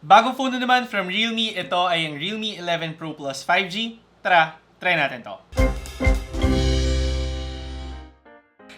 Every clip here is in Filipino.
Bagong phone na naman from Realme, ito ay ang Realme 11 Pro Plus 5G. Tara, try natin to.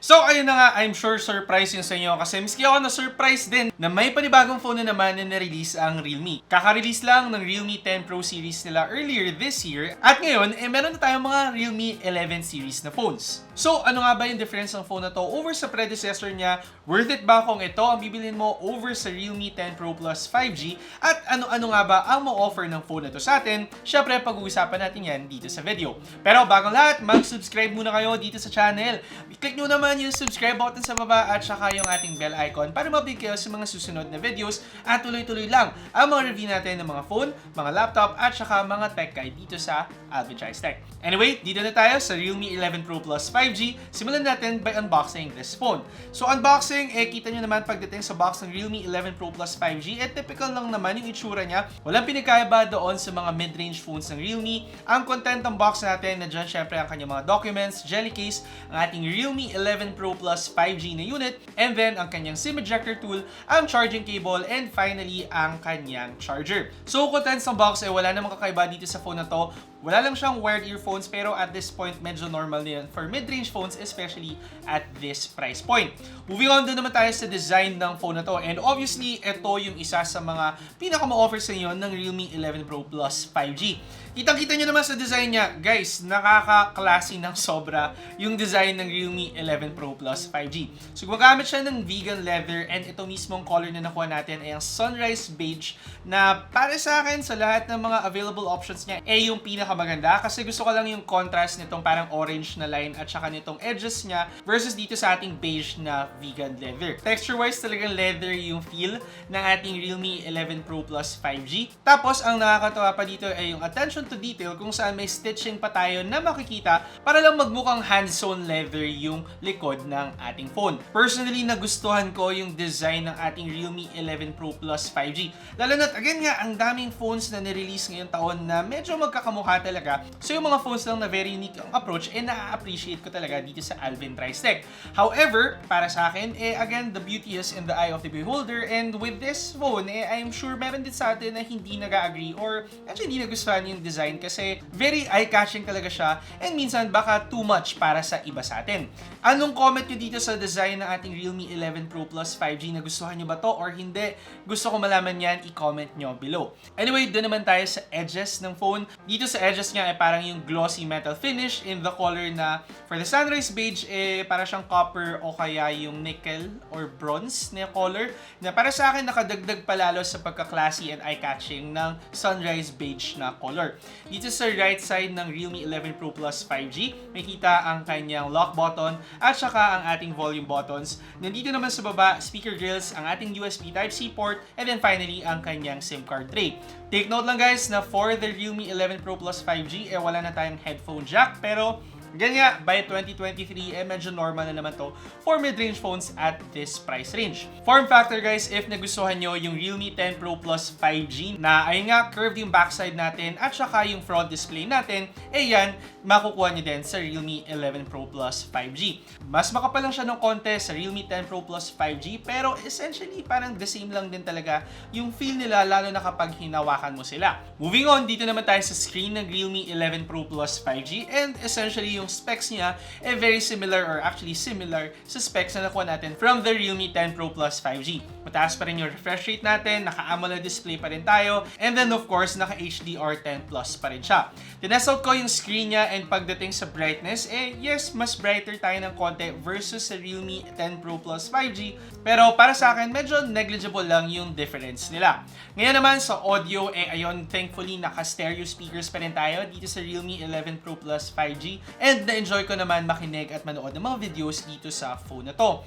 So, ayun na nga, I'm sure surprise yun sa inyo kasi miski ako na-surprise din na may panibagong phone na naman na na-release ang Realme. Kaka-release lang ng Realme 10 Pro series nila earlier this year at ngayon, meron na tayong mga Realme 11 series na phones. So, ano nga ba yung difference ng phone na to over sa predecessor niya? Worth it ba kung ito ang bibilhin mo over sa Realme 10 Pro Plus 5G? At ano-ano nga ba ang ma-offer ng phone na to sa atin? Syempre, pag-uusapan natin yan dito sa video. Pero bagong lahat, mag-subscribe muna kayo dito sa channel. I-click nyo naman yung subscribe button sa baba at saka yung ating bell icon para ma-update kayo sa mga susunod na videos at tuloy-tuloy lang ang mga review natin ng mga phone, mga laptop at saka mga tech guide dito sa Alvin Chais Tech. Anyway, dito na tayo sa Realme 11 Pro Plus 5G. Simulan natin by unboxing this phone. So unboxing, kita nyo naman pagdating sa box ng Realme 11 Pro Plus 5G, typical lang naman yung itsura niya. Walang pinagkaiba doon sa mga mid-range phones ng Realme. Ang content ng box natin, na dyan syempre ang kanyang mga documents, jelly case, ang ating Realme 11 Pro Plus 5G na unit, and then ang kanyang SIM ejector tool, ang charging cable, and finally, ang kanyang charger. So, contents ng box wala namang kakaiba dito sa phone na to. Wala lang siyang wired earphones pero at this point, medyo normal na yun for mid-range phones, especially at this price point. Moving on, doon naman tayo sa design ng phone na to. And obviously, ito yung isa sa mga pinaka-ma-offer sa inyo ng Realme 11 Pro Plus 5G. Kitang-kita nyo naman sa design niya, guys, nakaka-classy ng sobra yung design ng Realme 11 Pro Plus 5G. So, gumagamit siya ng vegan leather and ito mismong color na nakuha natin ay ang sunrise beige na para sa akin, sa lahat ng mga available options niya, yung pinakamaganda kasi gusto ko lang yung contrast nitong parang orange na line at saka nitong edges niya versus dito sa ating beige na vegan leather. Texture-wise, talagang leather yung feel ng ating Realme 11 Pro Plus 5G. Tapos, ang nakakatawa pa dito ay yung attention to detail kung saan may stitching pa tayo na makikita para lang magmukhang hand-sewn leather yung likod ng ating phone. Personally, nagustuhan ko yung design ng ating Realme 11 Pro Plus 5G. Lalo na't again nga, ang daming phones na nirelease ngayong taon na medyo magkakamukha talaga. So yung mga phones lang na very unique ang approach na-appreciate ko talaga dito sa Alvin Chais Tech. However, para sa akin, again, the beauty is in the eye of the beholder, and with this phone, I'm sure meron din sa atin na hindi nag-agree or actually hindi nagustuhan yung design kasi very eye-catching talaga siya and minsan baka too much para sa iba sa atin. Anong comment nyo dito sa design ng ating Realme 11 Pro Plus 5G? Nagustuhan nyo ba to or hindi? Gusto ko malaman yan, i-comment nyo below. Anyway, doon naman tayo sa edges ng phone. Dito sa edges niya ay parang yung glossy metal finish in the color na for the sunrise beige, parang siyang copper o kaya yung nickel or bronze na color na para sa akin nakadagdag palalo sa pagka-classy and eye-catching ng sunrise beige na color. Dito sa right side ng Realme 11 Pro Plus 5G, makita ang kanyang lock button at saka ang ating volume buttons. Nandito naman sa baba, speaker grills, ang ating USB Type-C port, and then finally, ang kanyang SIM card tray. Take note lang guys na for the Realme 11 Pro Plus 5G, wala na tayong headphone jack, pero ganyan, by 2023, medyo normal na naman to for mid-range phones at this price range. Form factor guys, if nagustuhan nyo yung Realme 10 Pro Plus 5G na ayun nga, curved yung backside natin at saka yung front display natin, yan, makukuha nyo din sa Realme 11 Pro Plus 5G. Mas makapal lang siya ng konti sa Realme 10 Pro Plus 5G pero essentially parang the same lang din talaga yung feel nila lalo na kapag hinawakan mo sila. Moving on, dito naman tayo sa screen ng Realme 11 Pro Plus 5G and essentially yung specs niya very similar or actually similar sa specs na nakuha natin from the Realme 10 Pro Plus 5G. Mataas pa rin yung refresh rate natin, naka-AMOLED display pa rin tayo, and then of course, naka-HDR10 Plus pa rin siya. Tinest out ko yung screen niya and pagdating sa brightness, yes, mas brighter tayo ng konti versus sa Realme 10 Pro Plus 5G, pero para sa akin, medyo negligible lang yung difference nila. Ngayon naman sa audio, ayun, thankfully, naka-stereo speakers pa rin tayo dito sa Realme 11 Pro Plus 5G, and na-enjoy ko naman makinig at manood ng mga videos dito sa phone na to.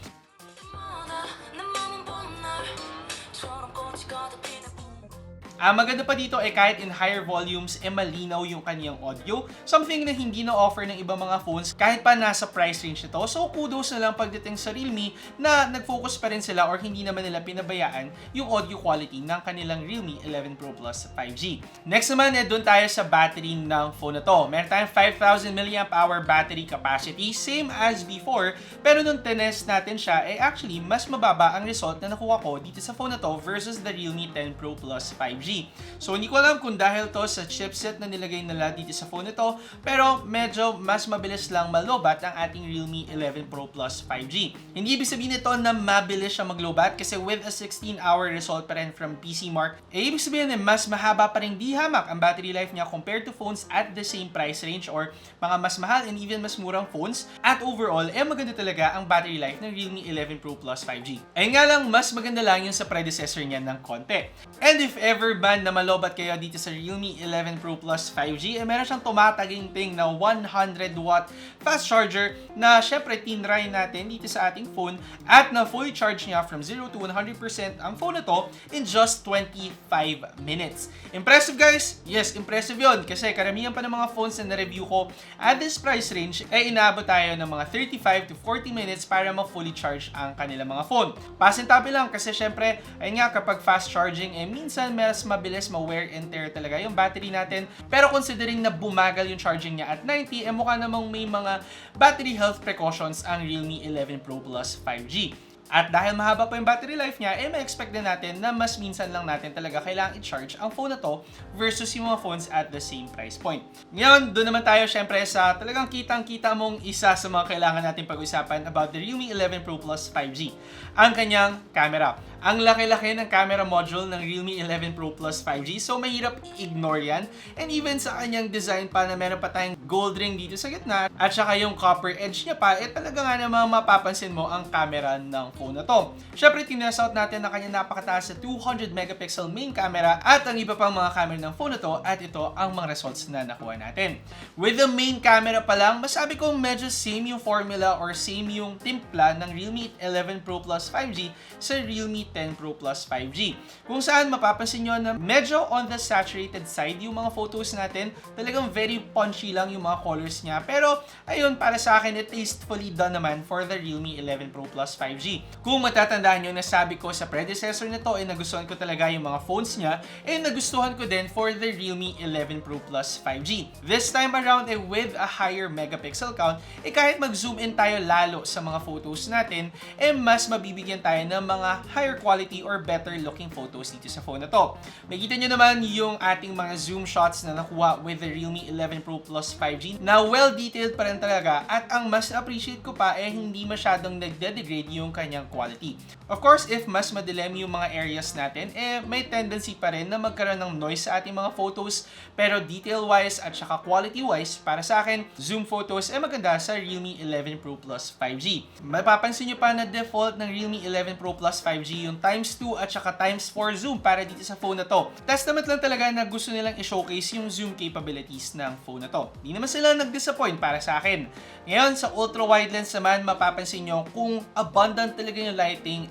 Maganda pa dito kahit in higher volumes, malinaw yung kanyang audio. Something na hindi na-offer ng ibang mga phones kahit pa nasa price range nito. So kudos na lang pagdating sa Realme na nag-focus pa rin sila or hindi naman nila pinabayaan yung audio quality ng kanilang Realme 11 Pro Plus 5G. Next naman, doon tayo sa battery ng phone na to. Meron tayong 5,000 mAh battery capacity, same as before. Pero nung tinest natin siya, actually mas mababa ang result na nakuha ko dito sa phone na to versus the Realme 10 Pro Plus 5G. 5G. So hindi ko alam kung dahil to sa chipset na nilagay nila dito sa phone nito, pero medyo mas mabilis lang malobat ang ating Realme 11 Pro Plus 5G. Hindi ibig sabihin nito na mabilis siya maglobat kasi with a 16-hour result pa rin from PCMark, ibig sabihin na mas mahaba pa rin di hamak ang battery life niya compared to phones at the same price range or mga mas mahal and even mas murang phones. At overall, maganda talaga ang battery life ng Realme 11 Pro Plus 5G. Ayun nga lang, mas maganda lang yung sa predecessor niya ng konti. And if ever ba na malobat kayo dito sa Realme 11 Pro Plus 5G, meron siyang tumataginting na 100-watt fast charger na syempre tinry natin dito sa ating phone at na fully charge niya from 0 to 100% ang phone na to in just 25 minutes. Impressive guys? Yes, impressive yon kasi karamihan pa ng mga phones na na-review ko at this price range inaabot tayo ng mga 35 to 40 minutes para ma-fully charge ang kanilang mga phone. Pasintabi lang kasi syempre, ayun nga kapag fast charging, minsan mas mabilis ma-wear and tear talaga yung battery natin. Pero considering na bumagal yung charging niya at 90, mukha namang may mga battery health precautions ang Realme 11 Pro Plus 5G. At dahil mahaba pa yung battery life niya, ma-expect din natin na mas minsan lang natin talaga kailangang i-charge ang phone na to versus yung mga phones at the same price point. Ngayon, doon naman tayo syempre sa talagang kitang-kita mong isa sa mga kailangan natin pag-usapan about the Realme 11 Pro Plus 5G. Ang kanyang camera. Ang laki-laki ng camera module ng Realme 11 Pro Plus 5G, so mahirap i-ignore yan. And even sa kanyang design pa na meron pa tayong gold ring dito sa gitna at saka yung copper edge niya pa, talaga nga namang mapapansin mo ang camera ng phone na to. Syempre, tinest out natin ang kanyang napakataas sa 200 megapixel main camera at ang iba pang mga camera ng phone na to at ito ang mga results na nakuha natin. With the main camera pa lang, masabi ko medyo same yung formula or same yung timpla ng Realme 11 Pro Plus 5G sa Realme 10 Pro Plus 5G. Kung saan mapapansin nyo na medyo on the saturated side yung mga photos natin, talagang very punchy lang yung mga colors niya. Pero ayun, para sa akin, tastefully done naman for the Realme 11 Pro Plus 5G. Kung matatandaan nyo, nasabi ko sa predecessor nito nagustuhan ko talaga yung mga phones niya nagustuhan ko din for the Realme 11 Pro Plus 5G. This time around with a higher megapixel count, kahit mag-zoom in tayo lalo sa mga photos natin, mas mabibigyan tayo ng mga higher quality or better looking photos dito sa phone na to. Makikita nyo naman yung ating mga zoom shots na nakuha with the Realme 11 Pro Plus 5G na well-detailed pa rin talaga at ang mas appreciate ko pa hindi masyadong nagde-degrade yung kanyang quality. Of course, if mas madilim yung mga areas natin, may tendency pa rin na magkaroon ng noise sa ating mga photos, pero detail-wise at saka quality-wise, para sa akin, zoom photos maganda sa Realme 11 Pro Plus 5G. Mapapansin nyo pa na default ng Realme 11 Pro Plus 5G yung ×2 at saka ×4 zoom para dito sa phone na to. Testament lang talaga na gusto nilang i-showcase yung zoom capabilities ng phone na to. Di naman sila nag-disappoint para sa akin. Ngayon, sa ultra-wide lens naman, mapapansin nyo kung abundant talaga yung lighting,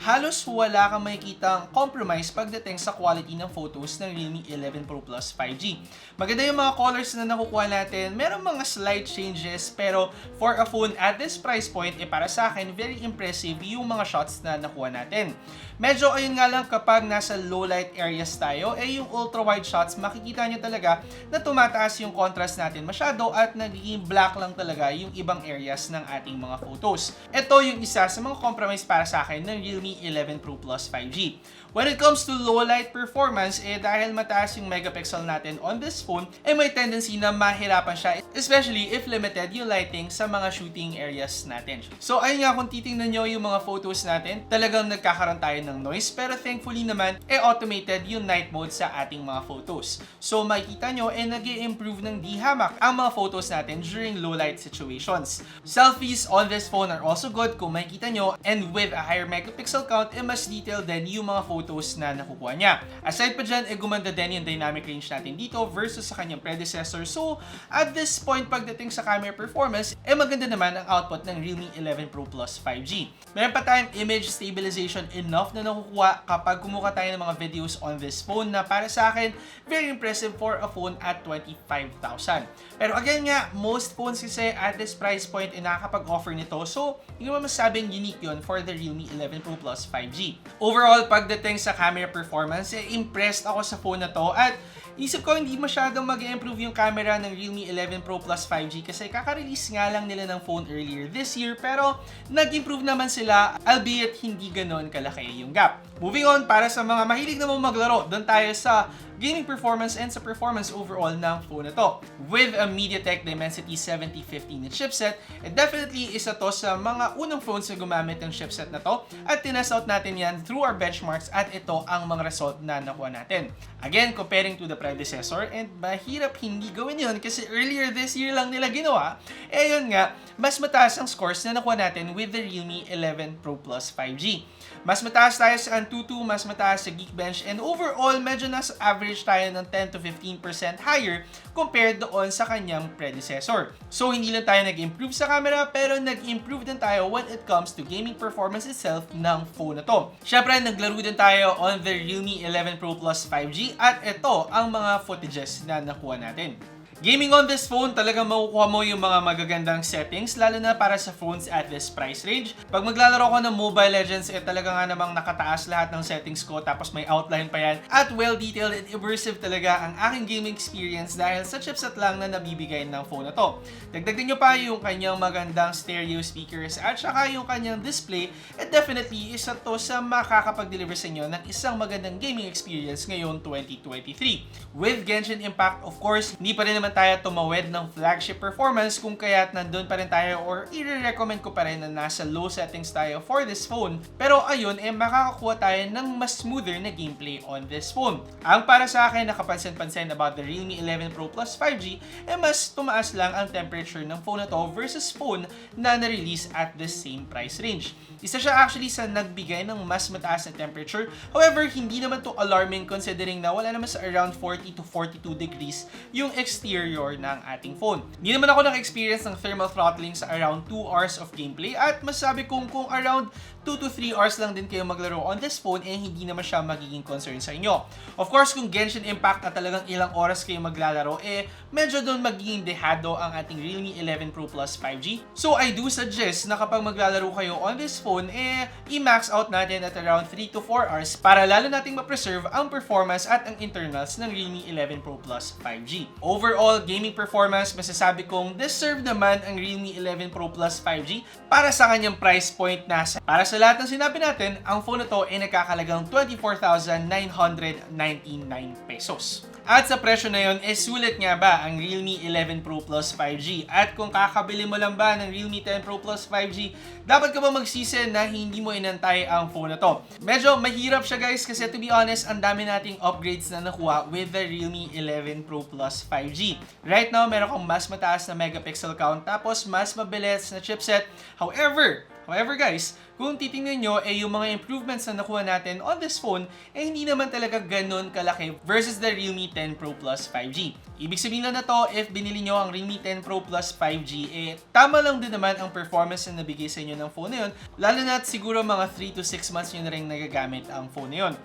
halos wala kang makikitang compromise pagdating sa quality ng photos ng Realme 11 Pro Plus 5G. Maganda yung mga colors na nakukuha natin, meron mga slight changes, pero for a phone at this price point, para sa akin, very impressive yung mga shots na nakuha natin. Medyo ayun nga lang kapag nasa low light areas tayo, yung ultra wide shots, makikita nyo talaga na tumataas yung contrast natin masyado at nagiging black lang talaga yung ibang areas ng ating mga photos. Ito yung isa sa mga compromise para sa akin ng Realme 11 Pro Plus 5G. When it comes to low light performance, dahil mataas yung megapixel natin on this phone, may tendency na mahirapan siya, especially if limited yung lighting sa mga shooting areas natin. So ayun nga, kung titingnan nyo yung mga photos natin, talagang nagkakaroon tayo ng noise, pero thankfully naman, automated yung night mode sa ating mga photos. So makikita nyo, nag-i-improve ng di hamak ang mga photos natin during low light situations. Selfies on this phone are also good kung makikita nyo, and with a higher megapixel count, mas detailed din yung mga photos na nakukuha niya. Aside pa dyan, gumanda din yung dynamic range natin dito versus sa kanyang predecessor. So, at this point, pagdating sa camera performance, maganda naman ang output ng Realme 11 Pro Plus 5G. Meron pa tayong image stabilization enough na nakukuha kapag kumuha tayo ng mga videos on this phone na para sa akin, very impressive for a phone at 25,000. Pero again nga, most phones kasi at this price point nakakapag-offer nito. So, hindi mo masasabing unique yun for the Realme 11 Pro Plus 5G. Overall, pagdating sa camera performance, impressed ako sa phone na to at isip ko hindi masyadong mag-improve yung camera ng Realme 11 Pro Plus 5G kasi kaka-release nga lang nila ng phone earlier this year, pero nag-improve naman sila, albeit hindi ganon kalaki yung gap. Moving on, para sa mga mahilig namang maglaro, doon tayo sa gaming performance and sa performance overall ng phone na to. With a MediaTek Dimensity 7050 na chipset, definitely isa to sa mga unang phones na gumamit ng chipset na to at tinest out natin yan through our benchmarks at ito ang mga result na nakuha natin. Again, comparing to the predecessor, and mahirap hindi gawin yun kasi earlier this year lang nila ginawa, yun nga, mas mataas ang scores na nakuha natin with the Realme 11 Pro Plus 5G. Mas mataas tayo sa Antutu, mas mataas sa Geekbench, and overall, medyo nasa average tayo ng 10 to 15% higher compared doon sa kanyang predecessor. So, hindi lang tayo nag-improve sa camera, pero nag-improve din tayo when it comes to gaming performance itself ng phone na to. Syempre, naglaro din tayo on the Realme 11 Pro Plus 5G at ito ang mga footages na nakuha natin. Gaming on this phone, talagang makukuha mo yung mga magagandang settings, lalo na para sa phones at this price range. Pag maglalaro ko ng Mobile Legends, talaga nga namang nakataas lahat ng settings ko, tapos may outline pa yan. At well-detailed and immersive talaga ang aking gaming experience dahil sa chipset lang na nabibigay ng phone na to. Dagdagan nyo pa yung kanyang magandang stereo speakers at saka yung kanyang display, definitely isa to sa makakapag-deliver sa inyo ng isang magandang gaming experience ngayon 2023. With Genshin Impact, of course, hindi pa rin naman tayo tumawid ng flagship performance kung kaya't nandun pa rin tayo or i-recommend ko pa rin na nasa low settings tayo for this phone. Pero ayun, makakakuha tayo ng mas smoother na gameplay on this phone. Ang para sa akin, nakapansin-pansin about the Realme 11 Pro Plus 5G, mas tumaas lang ang temperature ng phone na to versus phone na na-release at the same price range. Isa siya actually sa nagbigay ng mas mataas na temperature. However, hindi naman to alarming considering na wala naman sa around 40 to 42 degrees yung exterior ng ating phone. Hindi naman ako naka-experience ng thermal throttling sa around 2 hours of gameplay at masasabi kong kung around 2 to 3 hours lang din kayo maglaro on this phone, hindi naman siya magiging concern sa inyo. Of course, kung Genshin Impact na talagang ilang oras kayo maglalaro, medyo doon magiging dehado ang ating Realme 11 Pro Plus 5G. So, I do suggest na kapag maglalaro kayo on this phone, i-max out natin at around 3 to 4 hours para lalo nating ma-preserve ang performance at ang internals ng Realme 11 Pro Plus 5G. Overall, gaming performance, masasabi kong deserve naman ang Realme 11 Pro Plus 5G para sa kanyang price point na para sa lahat ng sinabi natin, ang phone na to ay nagkakalagang 24,999 pesos. At sa presyo na yun, sulit nga ba ang Realme 11 Pro Plus 5G? At kung kakabili mo lang ba ng Realme 10 Pro Plus 5G, dapat ka ba magsisi na hindi mo inantay ang phone na to? Medyo mahirap siya guys kasi to be honest, ang dami nating upgrades na nakuha with the Realme 11 Pro Plus 5G. Right now, meron kang mas mataas na megapixel count tapos mas mabilis na chipset. However guys, kung titingnan nyo, yung mga improvements na nakuha natin on this phone, hindi naman talaga ganun kalaki versus the Realme 10 Pro Plus 5G. Ibig sabihin lang na to, if binili nyo ang Realme 10 Pro Plus 5G, tama lang din naman ang performance na nabigay sa inyo ng phone na yun, lalo na siguro mga 3 to 6 months nyo na rin nagagamit ang phone na yun.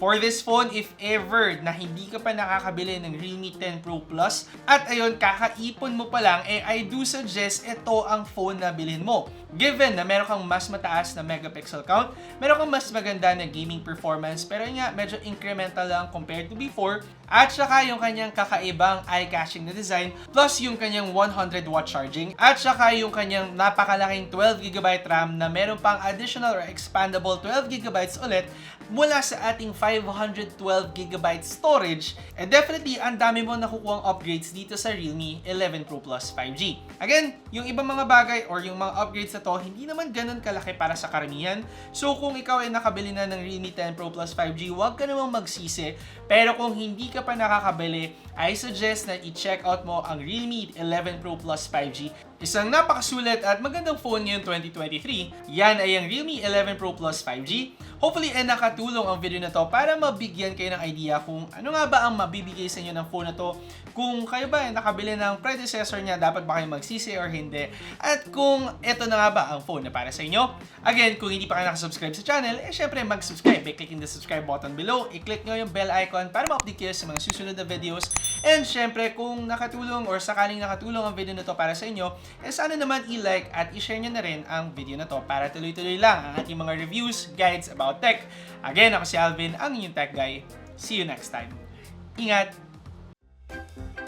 For this phone, if ever na hindi ka pa nakakabili ng Realme 10 Pro Plus, at ayun, kakaipon mo pa lang, I do suggest ito ang phone na bilhin mo. Given na meron kang mas mataas na megapixel count, meron kang mas maganda na gaming performance, pero nga medyo incremental lang compared to before, at saka yung kanyang kakaibang eye-catching na design, plus yung kanyang 100-watt charging, at saka yung kanyang napakalaking 12GB RAM na meron pang additional or expandable 12GB ulit mula sa ating 512GB storage, definitely ang dami mo nakukuhang upgrades dito sa Realme 11 Pro Plus 5G. Again, yung ibang mga bagay or yung mga upgrades na to, hindi naman ganun kalaki para sa karamihan. So kung ikaw ay nakabili na ng Realme 10 Pro Plus 5G, huwag ka namang magsisi. Pero kung hindi ka pa nakakabili, I suggest na i-check out mo ang Realme 11 Pro Plus 5G. Isang napakasulit at magandang phone ngayon 2023. Yan ay ang Realme 11 Pro Plus 5G. Hopefully, nakatulong ang video na to para mabigyan kayo ng idea kung ano nga ba ang mabibigay sa inyo ng phone na to. Kung kayo ba ay nakabili ng predecessor niya, dapat ba kayo magsisi or hindi? At kung ito na nga ba ang phone na para sa inyo? Again, kung hindi pa kayo nakasubscribe sa channel, syempre mag-subscribe by clicking the subscribe button below. I-click nyo yung bell icon para ma-update kayo sa mga susunod na videos. And syempre, kung nakatulong or sakaling nakatulong ang video na to para sa inyo, sana naman i-like at i-share nyo na rin ang video na to para tuloy-tuloy lang ang ating mga reviews, guides about tech. Again, ako si Alvin, ang inyong tech guy. See you next time. Ingat!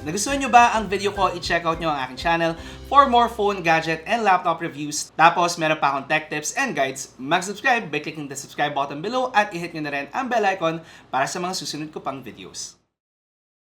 Nagustuhan nyo ba ang video ko? I-check out nyo ang aking channel for more phone, gadget, and laptop reviews. Tapos, meron pa akong tech tips and guides. Mag-subscribe by clicking the subscribe button below at i-hit nyo na rin ang bell icon para sa mga susunod ko pang videos.